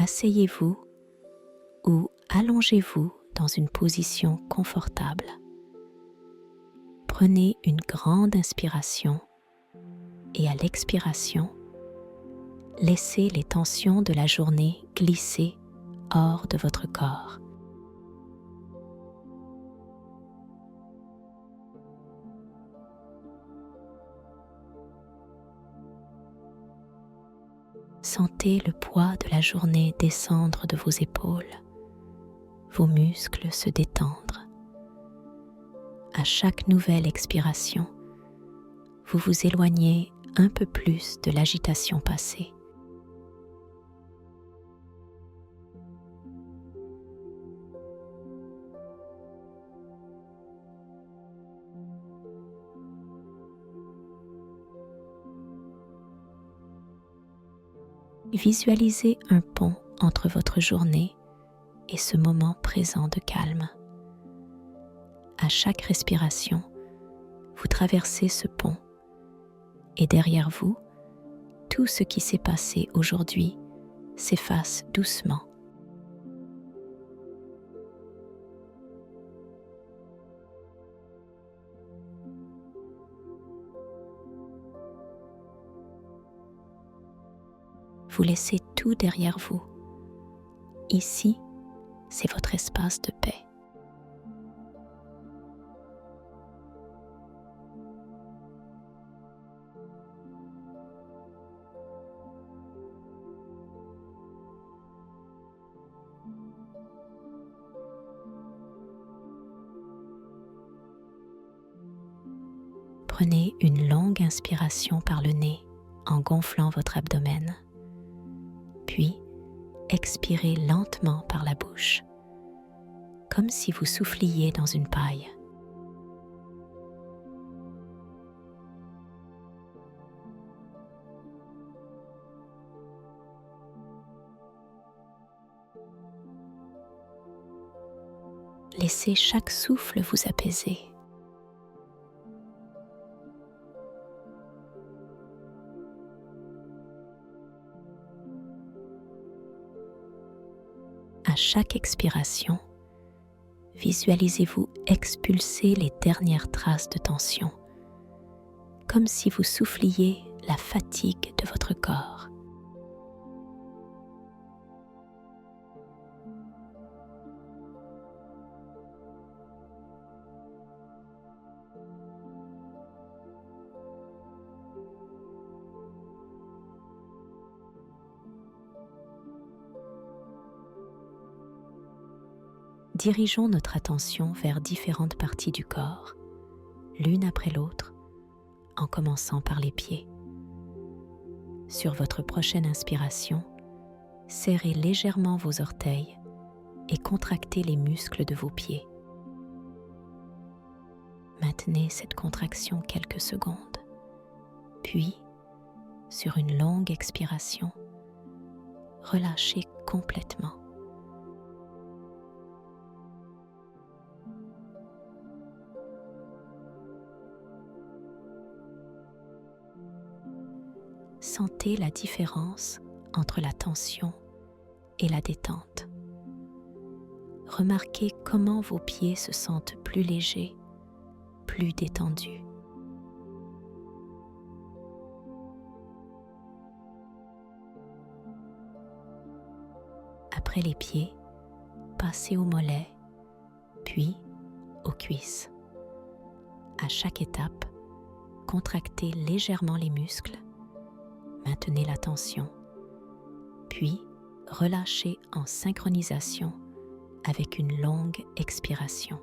asseyez-vous ou allongez-vous dans une position confortable. Prenez une grande inspiration et à l'expiration, laissez les tensions de la journée glisser hors de votre corps. Sentez le poids de la journée descendre de vos épaules, vos muscles se détendre. À chaque nouvelle expiration, vous vous éloignez un peu plus de l'agitation passée. Visualisez un pont entre votre journée et ce moment présent de calme. À chaque respiration, vous traversez ce pont et derrière vous, tout ce qui s'est passé aujourd'hui s'efface doucement. Vous laissez tout derrière vous. Ici, c'est votre espace de paix. Prenez une longue inspiration par le nez en gonflant votre abdomen. Puis, expirez lentement par la bouche, comme si vous souffliez dans une paille. Laissez chaque souffle vous apaiser. À chaque expiration, visualisez-vous expulser les dernières traces de tension, comme si vous souffliez la fatigue de votre corps. Dirigeons notre attention vers différentes parties du corps, l'une après l'autre, en commençant par les pieds. Sur votre prochaine inspiration, serrez légèrement vos orteils et contractez les muscles de vos pieds. Maintenez cette contraction quelques secondes, puis, sur une longue expiration, relâchez complètement. Sentez la différence entre la tension et la détente. Remarquez comment vos pieds se sentent plus légers, plus détendus. Après les pieds, passez aux mollets, puis aux cuisses. À chaque étape, contractez légèrement les muscles. Maintenez la tension, puis relâchez en synchronisation avec une longue expiration.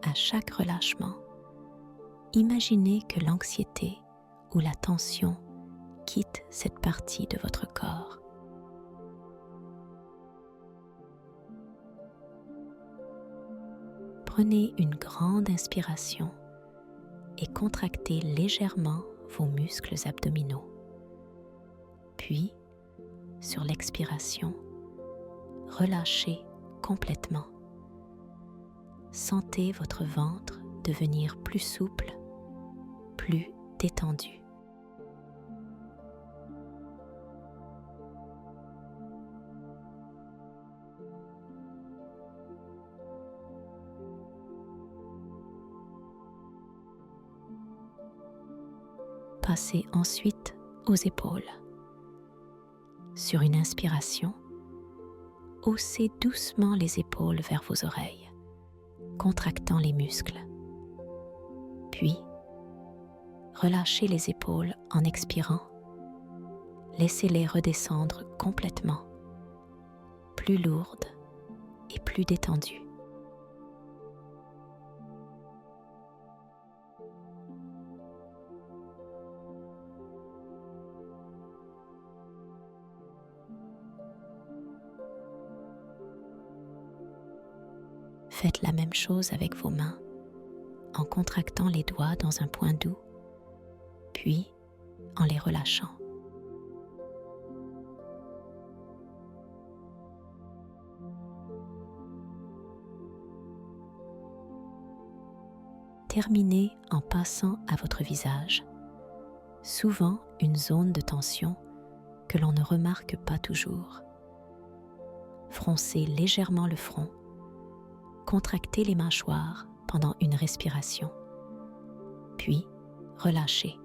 À chaque relâchement, imaginez que l'anxiété ou la tension quitte cette partie de votre corps. Prenez une grande inspiration et contractez légèrement vos muscles abdominaux. Puis, sur l'expiration, relâchez complètement. Sentez votre ventre devenir plus souple, plus détendu. Passez ensuite aux épaules. Sur une inspiration, haussez doucement les épaules vers vos oreilles, contractant les muscles. Puis, relâchez les épaules en expirant. Laissez-les redescendre complètement, plus lourdes et plus détendues. Faites la même chose avec vos mains en contractant les doigts dans un point doux, puis en les relâchant. Terminez en passant à votre visage, souvent une zone de tension que l'on ne remarque pas toujours. Froncez légèrement le front, contractez les mâchoires pendant une respiration, puis relâchez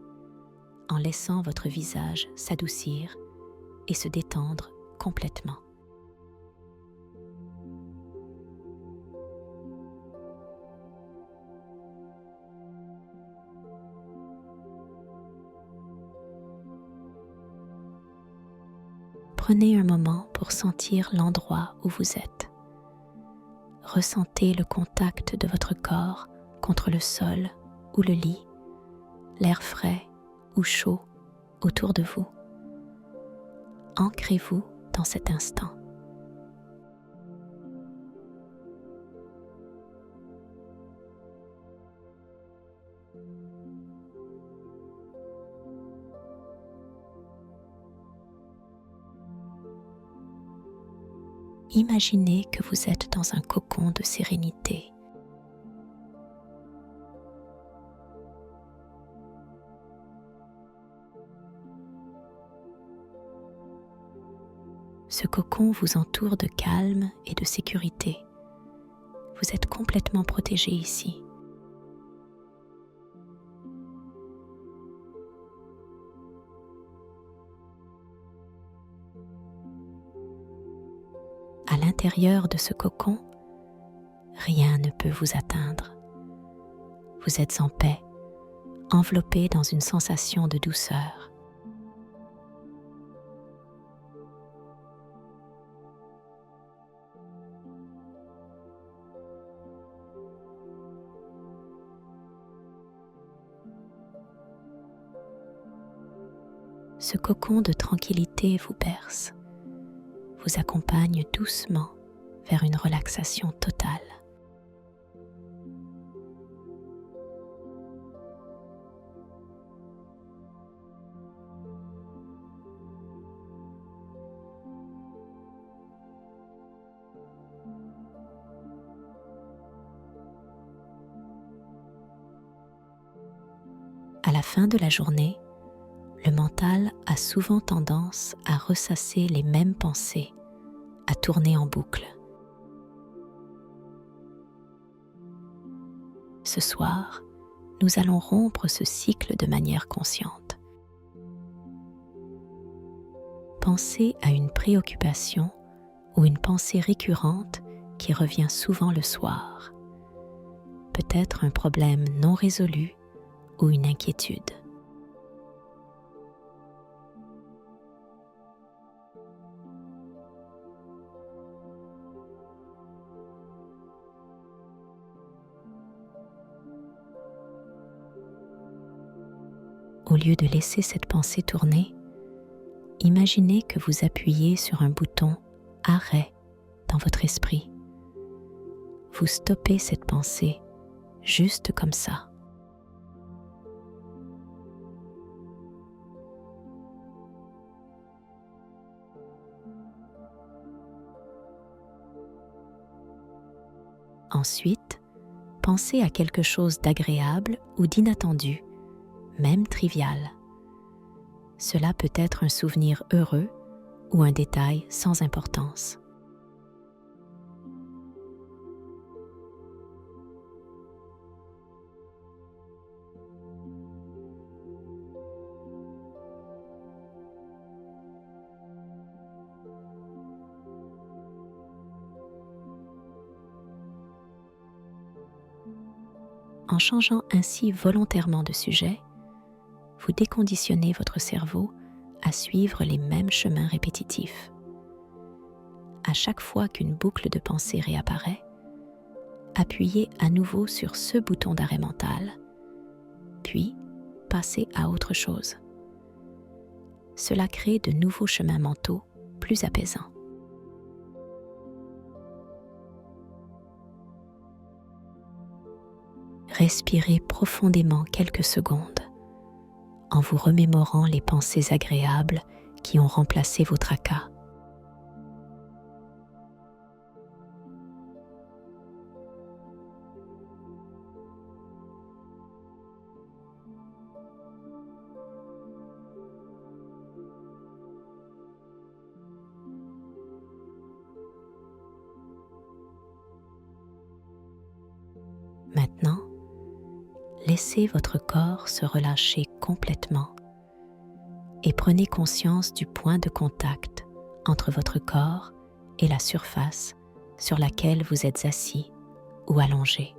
en laissant votre visage s'adoucir et se détendre complètement. Prenez un moment pour sentir l'endroit où vous êtes. Ressentez le contact de votre corps contre le sol ou le lit, l'air frais ou chaud autour de vous. Ancrez-vous dans cet instant. Imaginez que vous êtes dans un cocon de sérénité. Ce cocon vous entoure de calme et de sécurité. Vous êtes complètement protégé ici. À l'intérieur de ce cocon, rien ne peut vous atteindre. Vous êtes en paix, enveloppé dans une sensation de douceur. Ce cocon de tranquillité vous berce, vous accompagne doucement vers une relaxation totale. À la fin de la journée, le mental a souvent tendance à ressasser les mêmes pensées, à tourner en boucle. Ce soir, nous allons rompre ce cycle de manière consciente. Pensez à une préoccupation ou une pensée récurrente qui revient souvent le soir. Peut-être un problème non résolu ou une inquiétude. Au lieu de laisser cette pensée tourner, imaginez que vous appuyez sur un bouton « Arrêt » dans votre esprit. Vous stoppez cette pensée juste comme ça. Ensuite, pensez à quelque chose d'agréable ou d'inattendu, même trivial. Cela peut être un souvenir heureux ou un détail sans importance. En changeant ainsi volontairement de sujet, vous déconditionnez votre cerveau à suivre les mêmes chemins répétitifs. À chaque fois qu'une boucle de pensée réapparaît, appuyez à nouveau sur ce bouton d'arrêt mental, puis passez à autre chose. Cela crée de nouveaux chemins mentaux plus apaisants. Respirez profondément quelques secondes en vous remémorant les pensées agréables qui ont remplacé vos tracas. Maintenant, laissez votre corps se relâcher complètement et prenez conscience du point de contact entre votre corps et la surface sur laquelle vous êtes assis ou allongé.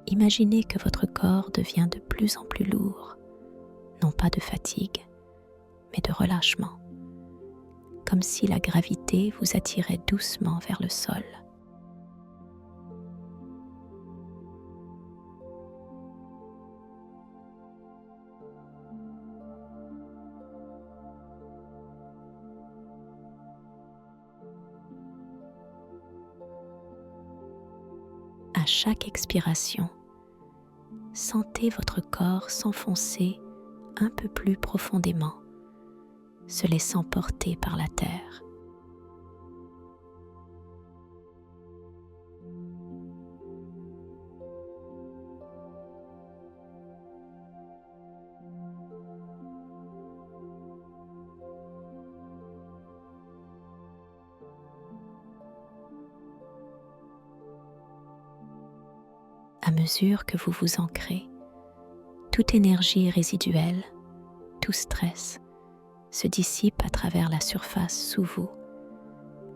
Imaginez que votre corps devient de plus en plus lourd, non pas de fatigue, mais de relâchement, comme si la gravité vous attirait doucement vers le sol. À chaque expiration, sentez votre corps s'enfoncer un peu plus profondément, se laissant porter par la terre. À mesure que vous vous ancrez, toute énergie résiduelle, tout stress, se dissipe à travers la surface sous vous,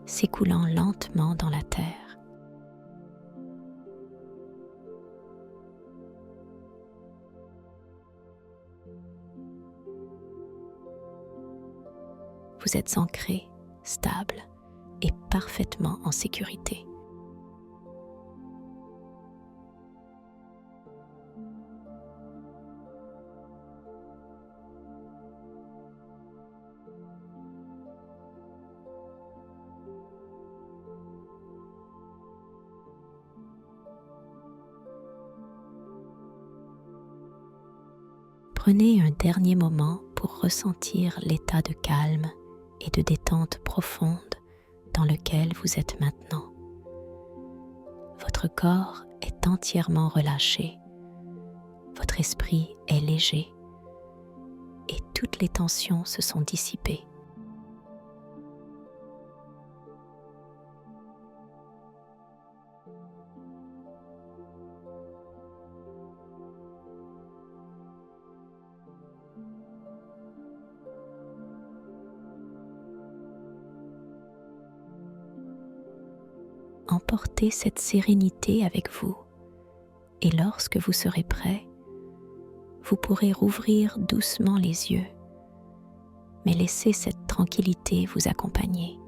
s'écoulant lentement dans la terre. Vous êtes ancré, stable et parfaitement en sécurité. Prenez un dernier moment pour ressentir l'état de calme et de détente profonde dans lequel vous êtes maintenant. Votre corps est entièrement relâché, votre esprit est léger et toutes les tensions se sont dissipées. Emportez cette sérénité avec vous et lorsque vous serez prêt, vous pourrez rouvrir doucement les yeux, mais laissez cette tranquillité vous accompagner.